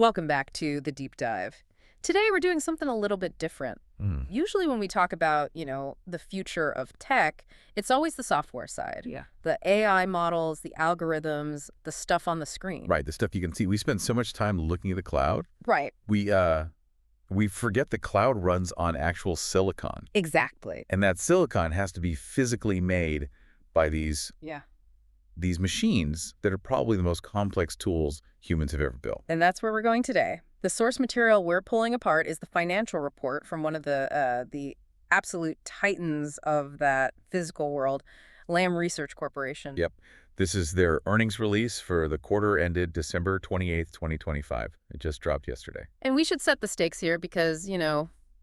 Welcome back to The Deep Dive. Today we're doing something a little bit different. Usually when we talk about, the future of tech, it's always the software side. Yeah. The AI models, the algorithms, the stuff on the screen. Right, the stuff you can see. We spend so much time looking at the cloud. Right. We forget the cloud runs on actual silicon. Exactly. And that silicon has to be physically made by these machines that are probably the most complex tools humans have ever built. And that's where we're going today. The source material we're pulling apart is the financial report from one of the absolute titans of that physical world, Lam Research Corporation. Yep. This is their earnings release for the quarter ended December 28th, 2025. It just dropped yesterday. And we should set the stakes here because,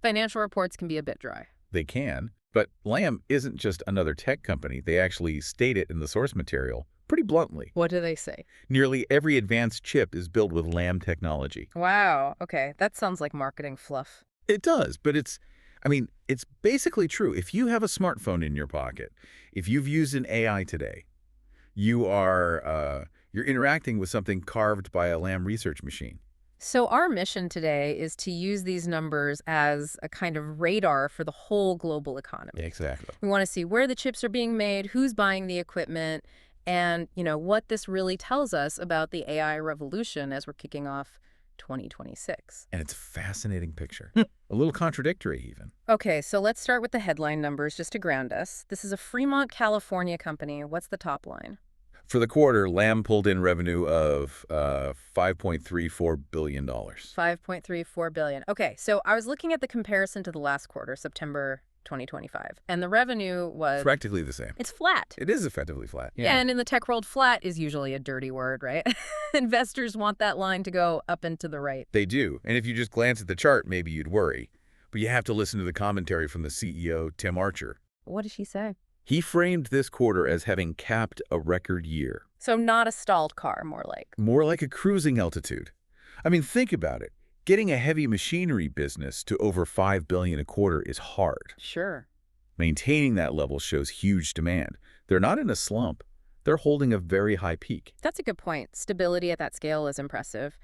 financial reports can be a bit dry. They can, but Lam isn't just another tech company. They actually state it in the source material pretty bluntly. What do they say? Nearly every advanced chip is built with Lam technology. Wow. Okay. That sounds like marketing fluff. It does, but it's basically true. If you have a smartphone in your pocket, if you've used an AI today, you're interacting with something carved by a Lam Research machine. So our mission today is to use these numbers as a kind of radar for the whole global economy. Exactly. We want to see where the chips are being made, who's buying the equipment, and, what this really tells us about the AI revolution as we're kicking off 2026. And it's a fascinating picture. A little contradictory, even. Okay, so let's start with the headline numbers just to ground us. This is a Fremont, California company. What's the top line? For the quarter, Lam pulled in revenue of $5.34 billion. $5.34 billion. Okay, so I was looking at the comparison to the last quarter, September 2025, and the revenue was Practically the same. It's flat. It is effectively flat. Yeah, and in the tech world, flat is usually a dirty word, right? Investors want that line to go up and to the right. They do. And if you just glance at the chart, maybe you'd worry. But you have to listen to the commentary from the CEO, Tim Archer. What did she say? He framed this quarter as having capped a record year. So not a stalled car, more like. More like a cruising altitude. I mean, think about it. Getting a heavy machinery business to over $5 billion a quarter is hard. Sure. Maintaining that level shows huge demand. They're not in a slump. They're holding a very high peak. That's a good point. Stability at that scale is impressive.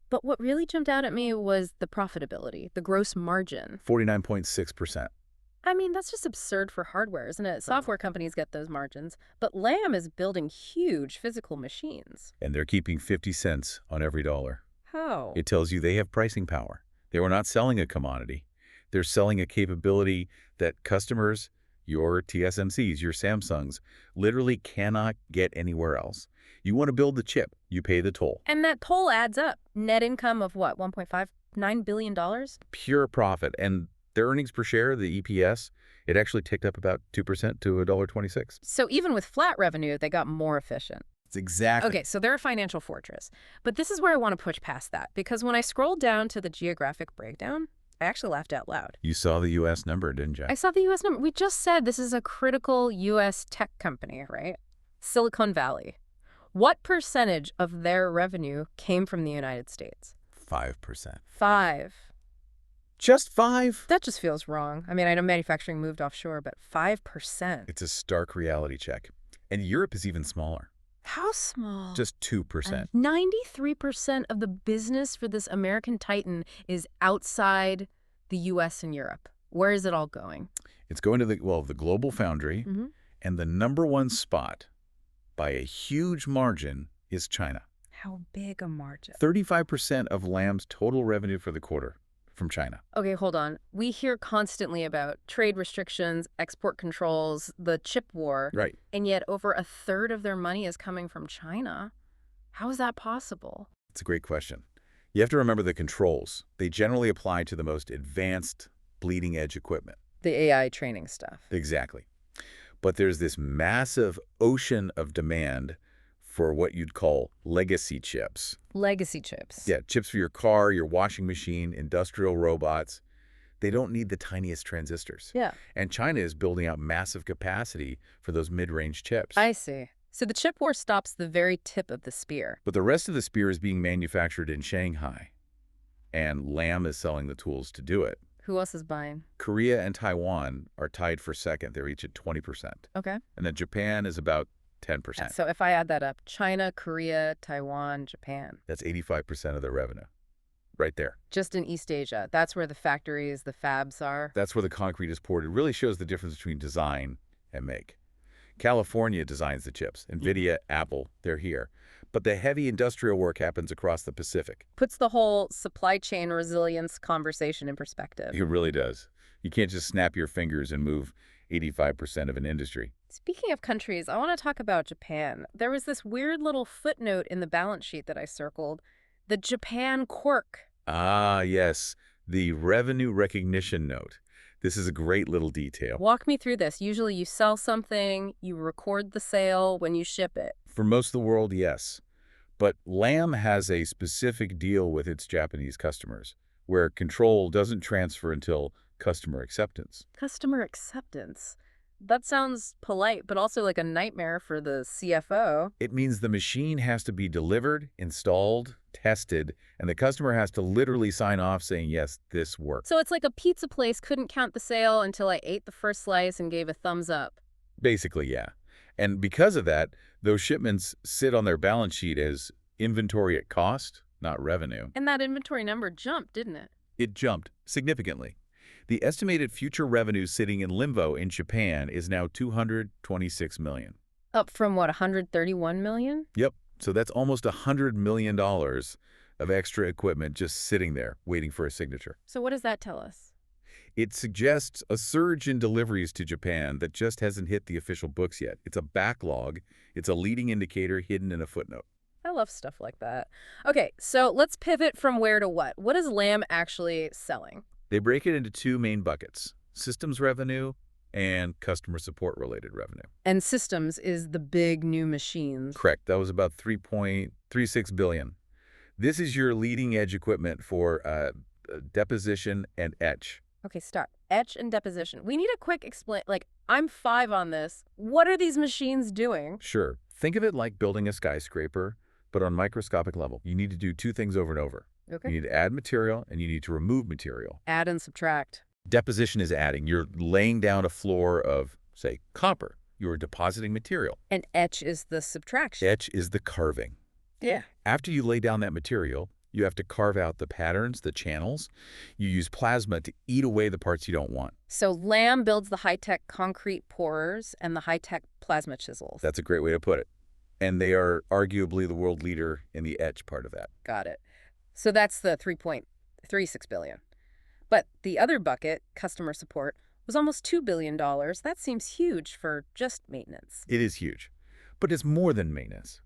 But what really jumped out at me was the profitability, the gross margin. 49.6%. I mean, that's just absurd for hardware, isn't it? Software companies get those margins, but Lam is building huge physical machines. And they're keeping 50 cents on every dollar. How? It tells you they have pricing power. They were not selling a commodity. They're selling a capability that customers, your TSMCs, your Samsungs, literally cannot get anywhere else. You want to build the chip, you pay the toll. And that toll adds up. Net income of what, $1.59 billion? Pure profit. And their earnings per share, the EPS, it actually ticked up about 2% to $1.26. So even with flat revenue, they got more efficient. It's exactly. Okay, so they're a financial fortress. But this is where I want to push past that, because when I scrolled down to the geographic breakdown, I actually laughed out loud. You saw the U.S. number, didn't you? I saw the U.S. number. We just said this is a critical U.S. tech company, right? Silicon Valley. What percentage of their revenue came from the United States? 5%. 5. Just 5? That just feels wrong. I mean, I know manufacturing moved offshore, but 5%. It's a stark reality check. And Europe is even smaller. How small? Just 2%. 93% of the business for this American titan is outside the U.S. and Europe. Where is it all going? It's going to the global foundry, and the #1 spot by a huge margin is China. How big a margin? 35% of Lam's total revenue for the quarter from China. Okay, hold on. We hear constantly about trade restrictions, export controls, the chip war. Right. And yet over a third of their money is coming from China. How is that possible? It's a great question. You have to remember the controls. They generally apply to the most advanced bleeding-edge equipment. The AI training stuff. Exactly. But there's this massive ocean of demand for what you'd call legacy chips. Legacy chips. Yeah, chips for your car, your washing machine, industrial robots. They don't need the tiniest transistors. Yeah. And China is building out massive capacity for those mid-range chips. I see. So the chip war stops the very tip of the spear. But the rest of the spear is being manufactured in Shanghai. And Lam is selling the tools to do it. Who else is buying? Korea and Taiwan are tied for second. They're each at 20%. Okay. And then Japan is about 10%. So if I add that up, China, Korea, Taiwan, Japan. That's 85% of their revenue. right there. Just in East Asia. That's where the factories, the fabs are. That's where the concrete is poured. It really shows the difference between design and make. California designs the chips. NVIDIA, Apple, they're here. But the heavy industrial work happens across the Pacific. Puts the whole supply chain resilience conversation in perspective. It really does. You can't just snap your fingers and move 85% of an industry. Speaking of countries, I want to talk about Japan. There was this weird little footnote in the balance sheet that I circled. The Japan quirk. Ah, yes, the revenue recognition note. This is a great little detail. Walk me through this. Usually you sell something, you record the sale when you ship it. For most of the world, yes. But Lam has a specific deal with its Japanese customers, where control doesn't transfer until customer acceptance. Customer acceptance. That sounds polite, but also like a nightmare for the CFO. It means the machine has to be delivered, installed, tested, and the customer has to literally sign off saying, yes, this works. So it's like a pizza place couldn't count the sale until I ate the first slice and gave a thumbs up. Basically, yeah. And because of that, those shipments sit on their balance sheet as inventory at cost, not revenue. And that inventory number jumped, didn't it? It jumped significantly. The estimated future revenue sitting in limbo in Japan is now $226 million. Up from what, 131 million? Yep. So that's almost $100 million of extra equipment just sitting there waiting for a signature. So what does that tell us? It suggests a surge in deliveries to Japan that just hasn't hit the official books yet. It's a backlog. It's a leading indicator hidden in a footnote. I love stuff like that. Okay, so let's pivot from where to what. What is Lam actually selling? They break it into two main buckets, systems revenue and customer support related revenue. And systems is the big new machines. Correct. That was about $3.36 billion. This is your leading edge equipment for deposition and etch. Okay, stop. Etch and deposition. We need a quick explain. Like, I'm 5 on this. What are these machines doing? Sure. Think of it like building a skyscraper, but on microscopic level. You need to do two things over and over. Okay. You need to add material and you need to remove material. Add and subtract. Deposition is adding. You're laying down a floor of, say, copper. You're depositing material. And etch is the subtraction. Etch is the carving. Yeah. After you lay down that material, you have to carve out the patterns, the channels. You use plasma to eat away the parts you don't want. So Lam builds the high-tech concrete pourers and the high-tech plasma chisels. That's a great way to put it. And they are arguably the world leader in the etch part of that. Got it. So that's the 3.36 billion. But the other bucket, customer support, was almost $2 billion. That seems huge for just maintenance. It is huge. But it's more than maintenance.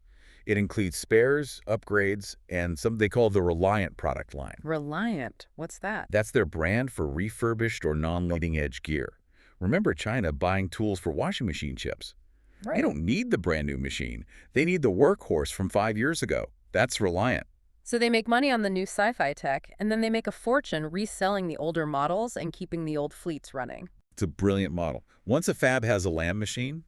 It includes spares, upgrades, and something they call the Reliant product line. Reliant? What's that? That's their brand for refurbished or non-leading edge gear. Remember China buying tools for washing machine chips. Right. They don't need the brand new machine. They need the workhorse from 5 years ago. That's Reliant. So they make money on the new sci-fi tech, and then they make a fortune reselling the older models and keeping the old fleets running. It's a brilliant model. Once a fab has a Lam machine,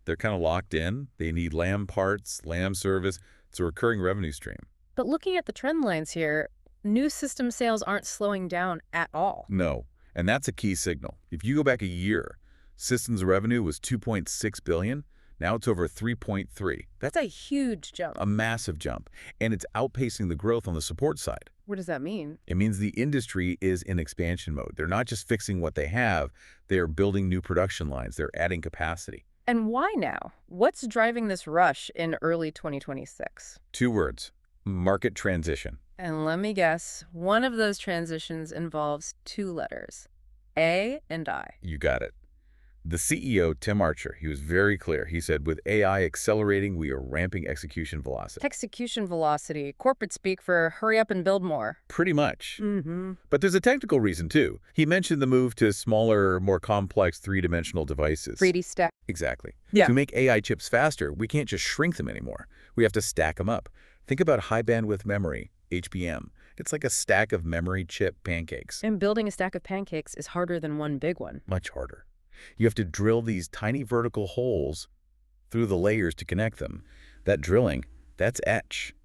they're kind of locked in. They need Lam parts, Lam service. It's a recurring revenue stream. But looking at the trend lines here, new system sales aren't slowing down at all. No, and that's a key signal. If you go back a year, systems revenue was $2.6 billion. Now it's over 3.3. That's a huge jump. A massive jump. And it's outpacing the growth on the support side. What does that mean? It means the industry is in expansion mode. They're not just fixing what they have. They're building new production lines. They're adding capacity. And why now? What's driving this rush in early 2026? 2 words, market transition. And let me guess, one of those transitions involves 2 letters, A and I. You got it. The CEO, Tim Archer, he was very clear. He said, with AI accelerating, we are ramping execution velocity. Execution velocity, corporate speak for hurry up and build more. Pretty much. Mm-hmm. But there's a technical reason, too. He mentioned the move to smaller, more complex 3-dimensional devices. 3D stack. Exactly. Yeah. To make AI chips faster, we can't just shrink them anymore. We have to stack them up. Think about high bandwidth memory, HBM. It's like a stack of memory chip pancakes. And building a stack of pancakes is harder than one big one. Much harder. You have to drill these tiny vertical holes through the layers to connect them. That drilling, that's etch.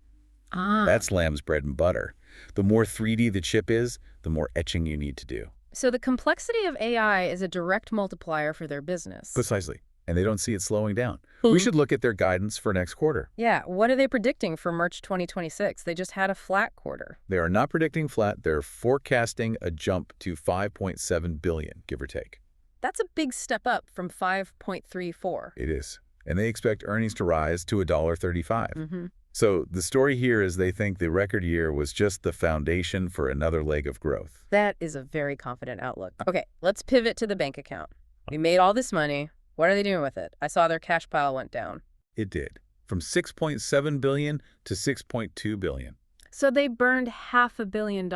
That's Lam's bread and butter. The more 3D the chip is, the more etching you need to do. So the complexity of AI is a direct multiplier for their business. Precisely. and they don't see it slowing down. We should look at their guidance for next quarter. Yeah, what are they predicting for March 2026? They just had a flat quarter. They are not predicting flat. They're forecasting a jump to 5.7 billion, give or take. That's a big step up from 5.34. It is. And they expect earnings to rise to $1.35. So the story here is they think the record year was just the foundation for another leg of growth. That is a very confident outlook. Okay, let's pivot to the bank account. We made all this money. What are they doing with it? I saw their cash pile went down. It did. From 6.7 billion to 6.2 billion. So they burned $500 million.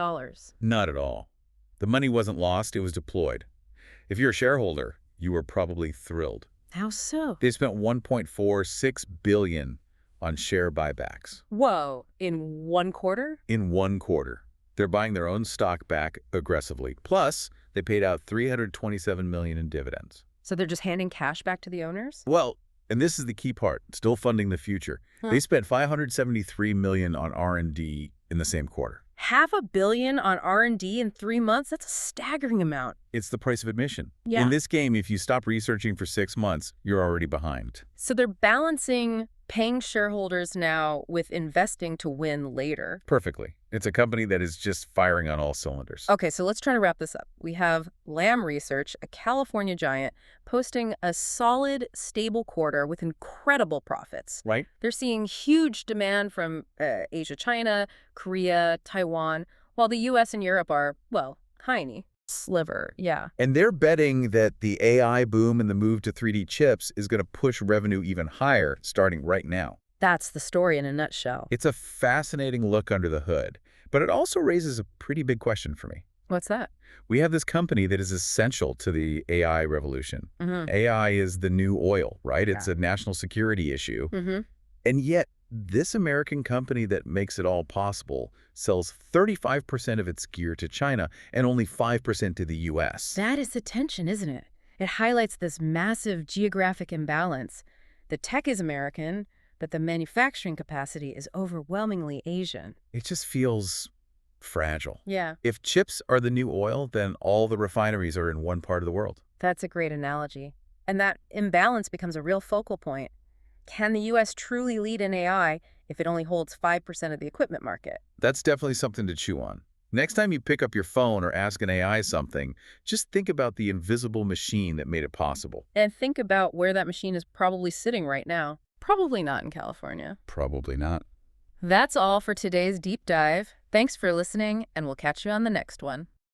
Not at all. The money wasn't lost, it was deployed. If you're a shareholder, you were probably thrilled. How so? They spent 1.46 billion on share buybacks. Whoa, in 1 quarter? In 1 quarter. They're buying their own stock back aggressively. Plus, they paid out $327 million in dividends. So they're just handing cash back to the owners? Well, and this is the key part, still funding the future. They spent $573 million on R&D in the same quarter. $500 million on R&D in 3 months? That's a staggering amount. It's the price of admission. Yeah. In this game, if you stop researching for 6 months, you're already behind. So they're balancing paying shareholders now with investing to win later. Perfectly. It's a company that is just firing on all cylinders. Okay, so let's try to wrap this up. We have Lam Research, a California giant, posting a solid, stable quarter with incredible profits. Right? They're seeing huge demand from Asia, China, Korea, Taiwan, while the U.S. and Europe are, well, tiny. Sliver, yeah. And they're betting that the AI boom and the move to 3D chips is going to push revenue even higher starting right now. That's the story in a nutshell. It's a fascinating look under the hood, but it also raises a pretty big question for me. What's that? We have this company that is essential to the AI revolution. AI is the new oil, right? It's a national security issue. And yet, this American company that makes it all possible sells 35% of its gear to China and only 5% to the U.S. That is the tension, isn't it? It highlights this massive geographic imbalance. The tech is American, but the manufacturing capacity is overwhelmingly Asian. It just feels fragile. Yeah. If chips are the new oil, then all the refineries are in one part of the world. That's a great analogy. And that imbalance becomes a real focal point. Can the U.S. truly lead in AI if it only holds 5% of the equipment market? That's definitely something to chew on. Next time you pick up your phone or ask an AI something, just think about the invisible machine that made it possible. And think about where that machine is probably sitting right now. Probably not in California. Probably not. That's all for today's deep dive. Thanks for listening, and we'll catch you on the next one.